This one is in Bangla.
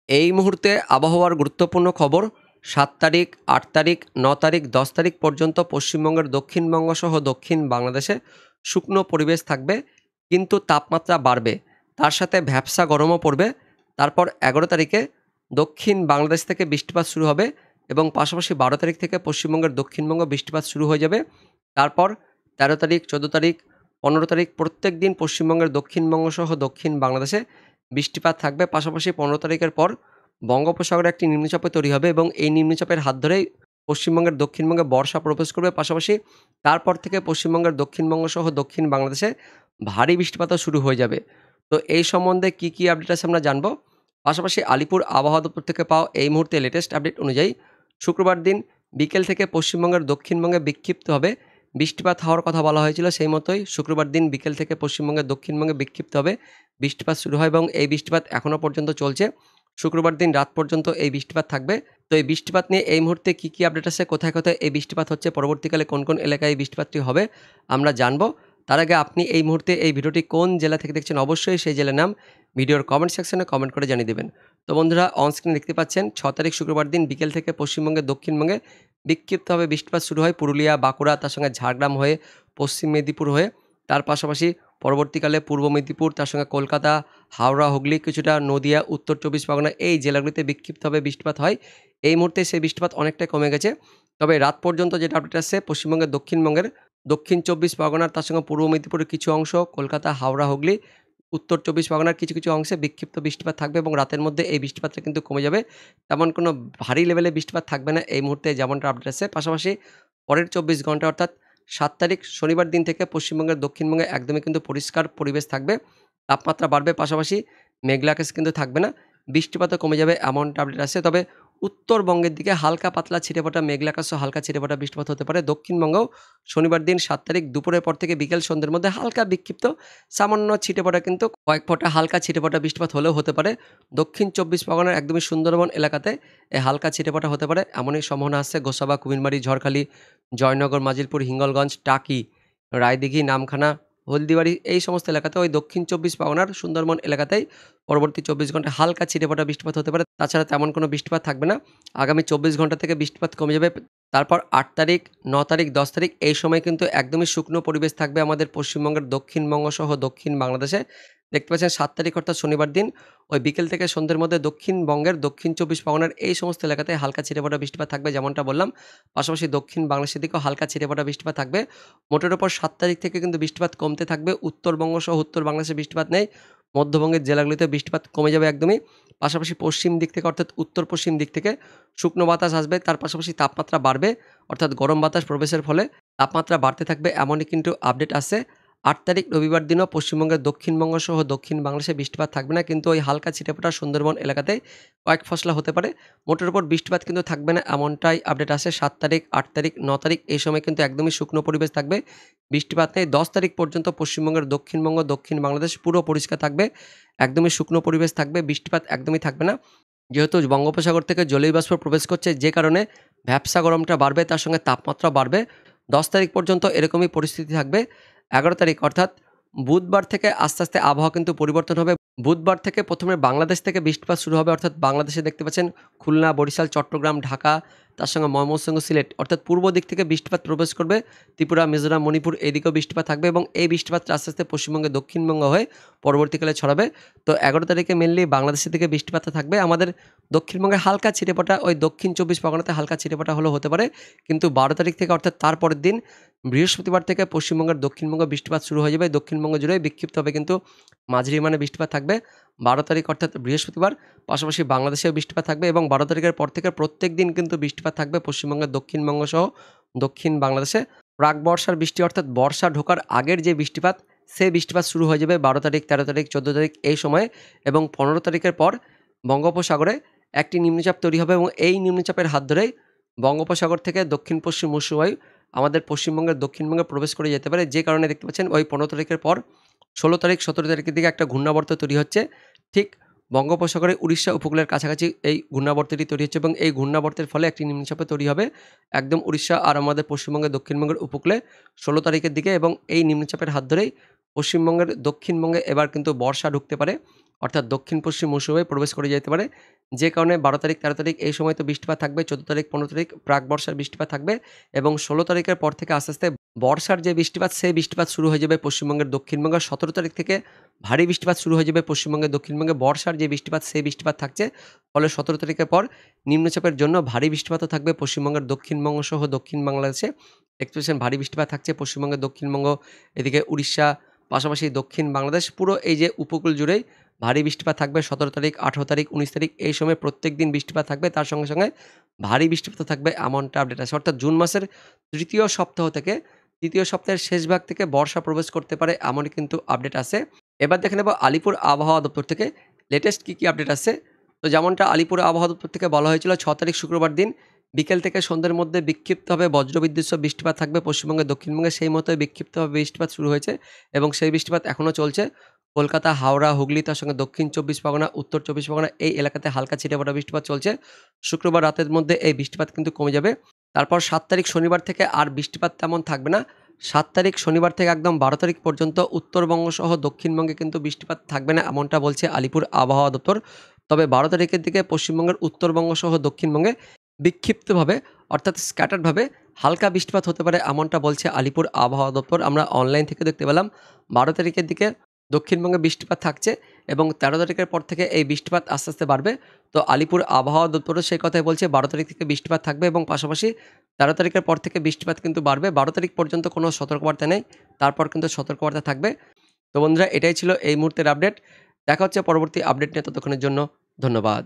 এই মুহূর্তে আবহাওয়ার গুরুত্বপূর্ণ খবর ৭ তারিখ, ৮ তারিখ, ৯ তারিখ, ১০ তারিখ পর্যন্ত পশ্চিমবঙ্গের দক্ষিণবঙ্গ সহ দক্ষিণ বাংলাদেশে শুকনো পরিবেশ থাকবে, কিন্তু তাপমাত্রা বাড়বে। তার সাথে ভ্যাপসা গরমও পড়বে। তারপর ১১ তারিখে দক্ষিণ বাংলাদেশ থেকে বৃষ্টিপাত শুরু হবে এবং পাশাপাশি ১২ তারিখ থেকে পশ্চিমবঙ্গের দক্ষিণবঙ্গ বৃষ্টিপাত শুরু হয়ে যাবে। তারপর ১৩ তারিখ, ১৪ তারিখ, ১৫ তারিখ প্রত্যেকদিন পশ্চিমবঙ্গের দক্ষিণবঙ্গ সহ দক্ষিণ বাংলাদেশে বৃষ্টিপাত থাকবে। পাশাপাশি ১৫ তারিখের পর বঙ্গোপসাগরে একটি নিম্নচাপের তৈরি হবে এবং এই নিম্নচাপের হাত ধরেই পশ্চিমবঙ্গের দক্ষিণবঙ্গে বর্ষা প্রবেশ করবে। পাশাপাশি তারপর থেকে পশ্চিমবঙ্গের দক্ষিণবঙ্গ সহ দক্ষিণ বাংলাদেশে ভারী বৃষ্টিপাতও শুরু হয়ে যাবে। তো এই সম্বন্ধে কী আপডেট আছে আমরা জানবো। পাশাপাশি আলিপুর আবহাওয়া দপ্তর থেকে পাওয়া এই মুহূর্তে লেটেস্ট আপডেট অনুযায়ী শুক্রবার দিন বিকেল থেকে পশ্চিমবঙ্গের দক্ষিণবঙ্গে বিক্ষিপ্তভাবে বৃষ্টিপাত হওয়ার কথা বলা হয়েছিল। সেই মতোই শুক্রবার দিন বিকেল থেকে পশ্চিমবঙ্গের দক্ষিণবঙ্গে বিক্ষিপ্তভাবে বৃষ্টিপাত শুরু হয় এবং এই বৃষ্টিপাত এখনও পর্যন্ত চলছে। শুক্রবার দিন রাত পর্যন্ত এই বৃষ্টিপাত থাকবে। তো এই বৃষ্টিপাত নিয়ে এই মুহূর্তে কী আপডেট আছে, কোথায় এই বৃষ্টিপাত হচ্ছে, পরবর্তীকালে কোন এলাকায় এই বৃষ্টিপাতটি হবে আমরা জানবো। তার আগে আপনি এই মুহূর্তে এই ভিডিওটি কোন জেলা থেকে দেখছেন অবশ্যই সেই জেলার নাম ভিডিওর কমেন্ট সেকশনে কমেন্ট করে জানিয়ে দেবেন। তো বন্ধুরা, অন স্ক্রিনে দেখতে পাচ্ছেন ৬ তারিখ শুক্রবার দিন বিকেল থেকে পশ্চিমবঙ্গের দক্ষিণবঙ্গে বিক্ষিপ্তভাবে বৃষ্টিপাত শুরু হয় পুরুলিয়া, বাঁকুড়া, তার সঙ্গে ঝাড়গ্রাম হয়ে পশ্চিম মেদিনীপুর হয়ে। তার পাশাপাশি পরবর্তীকালে পূর্ব মেদিনীপুর, তার সঙ্গে কলকাতা, হাওড়া, হুগলি, কিছুটা নদিয়া, উত্তর চব্বিশ পরগনা এই জেলাগুলিতে বিক্ষিপ্তভাবে বৃষ্টিপাত হয়। এই মুহূর্তে সেই বৃষ্টিপাত অনেকটাই কমে গেছে। তবে রাত পর্যন্ত যেটা আপডেট আসছে পশ্চিমবঙ্গের দক্ষিণবঙ্গের দক্ষিণ চব্বিশ পরগনার, তার সঙ্গে পূর্ব মেদিনীপুরের কিছু অংশ, কলকাতা, হাওড়া, হুগলি, উত্তর চব্বিশ পরগনার কিছু অংশে বিক্ষিপ্ত বৃষ্টিপাত থাকবে এবং রাতের মধ্যে এই বৃষ্টিপাতটা কিন্তু কমে যাবে। তেমন কোনো ভারী লেভেলে বৃষ্টিপাত থাকবে না এই মুহূর্তে যেমনটা আপডেট আসছে। পাশাপাশি পরের ২৪ ঘন্টা অর্থাৎ ৭ তারিখ শনিবার দিন থেকে পশ্চিমবঙ্গের দক্ষিণবঙ্গে একদমই কিন্তু পরিষ্কার পরিবেশ থাকবে। তাপমাত্রা বাড়বে, পাশাপাশি মেঘলা আকাশ কিন্তু থাকবে না। বৃষ্টিপাতও কমে যাবে এমনটা আপডেট আসছে। তবে উত্তরবঙ্গের দিকে হালকা পাতলা ছিটেফোঁটা মেঘলা আকাশ ও হালকা ছিটেফোঁটা বৃষ্টিপাত হতে পারে। দক্ষিণবঙ্গেও শনিবার দিন ৭ তারিখ দুপুরের পর থেকে বিকেল সন্ধ্যের মধ্যে হালকা বিক্ষিপ্ত সামান্য ছিটেফোঁটা কিন্তু কয়েক ফোঁটা হালকা ছিটেফোঁটা বৃষ্টিপাত হলেও হতে পারে। দক্ষিণ চব্বিশ পরগনার একদমই সুন্দরবন এলাকাতে এই হালকা ছিটেফোঁটা হতে পারে এমনই সম্ভাবনা আসছে। গোসাবা, কুমিরমারি, ঝড়খালি, জয়নগর, মাজিলপুর, হিঙ্গলগঞ্জ, টাকি, রায়দিঘি, নামখানা, হলদিবাড়ি এই সমস্ত এলাকাতে ওই দক্ষিণ চব্বিশ পরগনার সুন্দরবন এলাকাতেই পরবর্তী ২৪ ঘন্টায় হালকা ছিটেফোঁটা বৃষ্টিপাত হতে পারে। তাছাড়া তেমন কোনো বৃষ্টিপাত থাকবে না। আগামী ২৪ ঘন্টা থেকে বৃষ্টিপাত কমে যাবে। তারপর ৮ তারিখ, ৯ তারিখ, ১০ তারিখ এই সময় কিন্তু একদমই শুকনো পরিবেশ থাকবে আমাদের পশ্চিমবঙ্গের দক্ষিণবঙ্গ সহ দক্ষিণ বাংলাদেশে। দেখতে পাচ্ছেন ৭ তারিখ অর্থাৎ শনিবার দিন ওই বিকেল থেকে সন্ধ্যের মধ্যে দক্ষিণবঙ্গের দক্ষিণ চব্বিশ পরগনার এই সমস্ত এলাকাতে হালকা ছিটেফোঁটা বৃষ্টিপাত থাকবে যেমনটা বললাম। পাশাপাশি দক্ষিণ বাংলাদেশের দিকেও হালকা ছিটেফোঁটা বৃষ্টিপাত থাকবে। মোটের ওপর ৭ তারিখ থেকে কিন্তু বৃষ্টিপাত কমতে থাকবে। উত্তরবঙ্গ সহ উত্তর বাংলাদেশে বৃষ্টিপাত নেই। মধ্যবঙ্গের জেলাগুলিতে বৃষ্টিপাত কমে যাবে একদমই। পাশাপাশি পশ্চিম দিক থেকে অর্থাৎ উত্তর পশ্চিম দিক থেকে শুকনো বাতাস আসবে। তার পাশাপাশি তাপমাত্রা বাড়বে অর্থাৎ গরম বাতাস প্রবেশের ফলে তাপমাত্রা বাড়তে থাকবে এমনই কিন্তু আপডেট আসছে। ৮ তারিখ রবিবার দিনও পশ্চিমবঙ্গের দক্ষিণবঙ্গ সহ দক্ষিণ বাংলাদেশে বৃষ্টিপাত থাকবে না, কিন্তু ওই হালকা ছিটেফোঁটা সুন্দরবন এলাকাতে কয়েক ফসলা হতে পারে। মোটের উপর বৃষ্টিপাত কিন্তু থাকবে না এমনটাই আপডেট আসে। ৭ তারিখ, ৮ তারিখ, ৯ তারিখ এই সময় কিন্তু একদমই শুকনো পরিবেশ থাকবে, বৃষ্টিপাত নেই। ১০ তারিখ পর্যন্ত পশ্চিমবঙ্গের দক্ষিণবঙ্গ, দক্ষিণ বাংলাদেশ পুরো পরিষ্কার থাকবে, একদমই শুকনো পরিবেশ থাকবে, বৃষ্টিপাত একদমই থাকবে না। যেহেতু বঙ্গোপসাগর থেকে জলীয় বাষ্প প্রবেশ করছে যে কারণে ভ্যাপসা গরমটা বাড়বে, তার সঙ্গে তাপমাত্রা বাড়বে। ১০ তারিখ পর্যন্ত এরকমই পরিস্থিতি থাকবে। ১১ তারিখ অর্থাৎ বুধবার থেকে আস্তে আবহাওয়া কিন্তু পরিবর্তন হবে। বুধবার থেকে প্রথমে বাংলাদেশ থেকে বৃষ্টিপাত শুরু হবে অর্থাৎ বাংলাদেশে দেখতে পাচ্ছেন খুলনা, বরিশাল, চট্টগ্রাম, ঢাকা, তার সঙ্গে ময়মনসিংহ, সিলেট অর্থাৎ পূর্ব দিক থেকে বৃষ্টিপাত প্রবেশ করবে। ত্রিপুরা, মিজোরাম, মণিপুর এদিকেও বৃষ্টিপাত থাকবে এবং এই বৃষ্টিপাতটা আস্তে পশ্চিমবঙ্গে দক্ষিণবঙ্গ হয়ে পরবর্তীকালে ছড়াবে। তো ১১ তারিখে মেনলি বাংলাদেশের দিকে বৃষ্টিপাতটা থাকবে। আমাদের দক্ষিণবঙ্গে হালকা ছিটেফোঁটা ওই দক্ষিণ চব্বিশ পরগনাতে হালকা ছিটেফোঁটা হলেও হতে পারে, কিন্তু ১২ তারিখ থেকে অর্থাৎ তার পরের দিন বৃহস্পতিবার থেকে পশ্চিমবঙ্গের দক্ষিণবঙ্গে বৃষ্টিপাত শুরু হয়ে যাবে। দক্ষিণবঙ্গ জুড়ে বিক্ষিপ্তভাবে কিন্তু মাঝারি মানে বৃষ্টিপাত থাকবে ১২ তারিখ অর্থাৎ বৃহস্পতিবার। পাশাপাশি বাংলাদেশেও বৃষ্টিপাত থাকবে এবং ১২ তারিখের পর থেকে প্রত্যেক দিন কিন্তু বৃষ্টিপাত থাকবে পশ্চিমবঙ্গের দক্ষিণবঙ্গ সহ দক্ষিণ বাংলাদেশে। প্রাক বর্ষার বৃষ্টি অর্থাৎ বর্ষা ঢোকার আগের যে বৃষ্টিপাত, সেই বৃষ্টিপাত শুরু হয়ে যাবে ১২ তারিখ, ১৩ তারিখ, ১৪ তারিখ এই সময়ে এবং ১৫ তারিখের পর বঙ্গোপসাগরে একটি নিম্নচাপ তৈরি হবে এবং এই নিম্নচাপের হাত ধরেই বঙ্গোপসাগর থেকে দক্ষিণ পশ্চিম মৌসুমী আমাদের পশ্চিমবঙ্গের দক্ষিণবঙ্গে প্রবেশ করে যেতে পারে, যে কারণে দেখতে পাচ্ছেন ওই ১৫ তারিখের পর ১৬ তারিখ, ১৭ তারিখের দিকে একটা ঘূর্ণাবর্ত তৈরি হচ্ছে। ঠিক বঙ্গোপসাগরে উড়িষ্যা উপকূলের কাছাকাছি এই ঘূর্ণাবর্তটি তৈরি হচ্ছে এবং এই ঘূর্ণাবর্তের ফলে একটি নিম্নচাপে তৈরি হবে একদম উড়িষ্যা আর আমাদের পশ্চিমবঙ্গের দক্ষিণবঙ্গের উপকূলে ১৬ তারিখের দিকে এবং এই নিম্নচাপের হাত ধরেই পশ্চিমবঙ্গের দক্ষিণবঙ্গে এবার কিন্তু বর্ষা ঢুকতে পারে। অর্থাৎ দক্ষিণ পশ্চিম মৌসুমে প্রবেশ করে যেতে পারে, যে কারণে 12 তারিখ 13 তারিখ এই সময় তো বৃষ্টিপাত থাকবে, 14 তারিখ 15 তারিখ প্রাক বর্ষার বৃষ্টিপাত থাকবে এবং 16 তারিখের পর থেকে আস্তে আস্তে বর্ষার যে বৃষ্টিপাত সেই বৃষ্টিপাত শুরু হয়ে যাবে পশ্চিমবঙ্গের দক্ষিণবঙ্গে। 17 তারিখ থেকে ভারী বৃষ্টিপাত শুরু হয়ে যাবে পশ্চিমবঙ্গের দক্ষিণবঙ্গে। বর্ষার যে বৃষ্টিপাত সেই বৃষ্টিপাত থাকছে, ফলে 17 তারিখের পর নিম্নচাপের জন্য ভারী বৃষ্টিপাতও থাকবে পশ্চিমবঙ্গের দক্ষিণবঙ্গ সহ দক্ষিণ বাংলাদেশে। 61% ভারী বৃষ্টিপাত থাকছে পশ্চিমবঙ্গের দক্ষিণবঙ্গ, এদিকে উড়িষ্যা, পাশাপাশি দক্ষিণ বাংলাদেশ, পুরো এই যে উপকূল জুড়েই ভারী বৃষ্টিপাত থাকবে। 17 তারিখ 18 তারিখ 19 তারিখ এই সময় প্রত্যেকদিন বৃষ্টিপাত থাকবে, তার সঙ্গে সঙ্গে ভারী বৃষ্টিপাতও থাকবে, এমনটা আপডেট আছে। অর্থাৎ জুন মাসের 3য় সপ্তাহ থেকে 3য় সপ্তাহের শেষ ভাগ থেকে বর্ষা প্রবেশ করতে পারে, এমনই কিন্তু আপডেট আছে। এবার দেখে নেব আলিপুর আবহাওয়া দপ্তর থেকে লেটেস্ট কী আপডেট আছে। তো যেমনটা আলিপুর আবহাওয়া দপ্তর থেকে বলা হয়েছিল, 6 তারিখ শুক্রবার দিন বিকেল থেকে সন্ধ্যের মধ্যে বিক্ষিপ্তভাবে বজ্রবিদ্যুৎ সহ বৃষ্টিপাত থাকবে পশ্চিমবঙ্গের দক্ষিণবঙ্গে। সেই মতোই বিক্ষিপ্তভাবে বৃষ্টিপাত শুরু হয়েছে এবং সেই বৃষ্টিপাত এখনও চলছে। কলকাতা, হাওড়া, হুগলি, তার সঙ্গে দক্ষিণ 24 পরগনা, উত্তর 24 পরগনা এই এলাকাতে হালকা ছিটেফোঁটা বৃষ্টিপাত চলছে। শুক্রবার রাতের মধ্যে এই বৃষ্টিপাত কিন্তু কমে যাবে। তারপর 7 তারিখ শনিবার থেকে আর বৃষ্টিপাত তেমন থাকবে না। 7 তারিখ শনিবার থেকে একদম 12 তারিখ পর্যন্ত উত্তরবঙ্গ সহ দক্ষিণবঙ্গে কিন্তু বৃষ্টিপাত থাকবে না, এমনটা বলছে আলিপুর আবহাওয়া দপ্তর। তবে 12 তারিখের দিকে পশ্চিমবঙ্গের উত্তরবঙ্গ সহ দক্ষিণবঙ্গে বিক্ষিপ্তভাবে অর্থাৎ স্ক্যাটার্ডভাবে হালকা বৃষ্টিপাত হতে পারে, এমনটা বলছে আলিপুর আবহাওয়া দপ্তর। আমরা অনলাইন থেকে দেখতে পেলাম 12 তারিখের দিকে দক্ষিণবঙ্গে বৃষ্টিপাত থাকছে এবং 13 তারিখের পর থেকে এই বৃষ্টিপাত আস্তে আস্তে বাড়বে। তো আলিপুর আবহাওয়া দপ্তরও সেই কথাই বলছে, 12 তারিখ থেকে বৃষ্টিপাত থাকবে এবং পাশাপাশি 13 তারিখের পর থেকে বৃষ্টিপাত কিন্তু বাড়বে। 12 তারিখ পর্যন্ত কোনো সতর্কবার্তা নেই, তারপর কিন্তু সতর্কবার্তা থাকবে। তো বন্ধুরা, এটাই ছিল এই মুহূর্তের আপডেট। দেখা হচ্ছে পরবর্তী আপডেট নিয়ে, ততক্ষণের জন্য ধন্যবাদ।